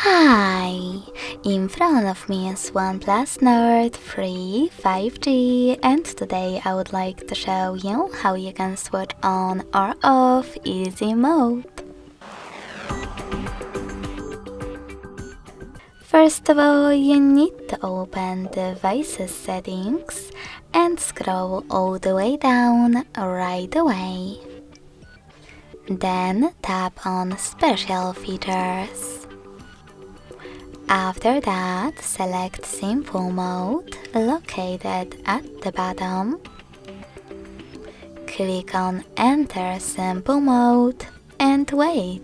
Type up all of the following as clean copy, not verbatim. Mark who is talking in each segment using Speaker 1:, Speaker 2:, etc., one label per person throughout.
Speaker 1: Hi! In front of me is OnePlus Nord 3 5G, and today I would like to show you how you can switch on or off easy mode. First of all, you need to open Devices Settings and scroll all the way down right away. Then tap on Special Features. After that, select Simple Mode, located at the bottom. Click on Enter Simple Mode and wait.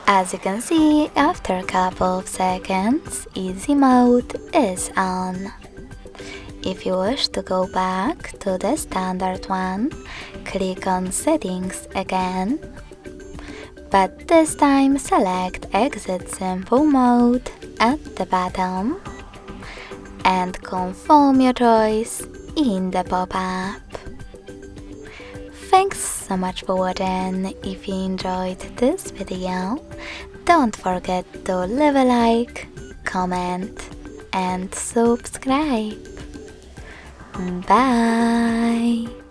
Speaker 1: As you can see, after a couple of seconds, Easy Mode is on. If you wish to go back to the standard one, click on Settings again. But this time select Exit Simple Mode at the bottom and confirm your choice in the pop-up. Thanks so much for watching. If you enjoyed this video, don't forget to leave a like, comment and subscribe. Bye!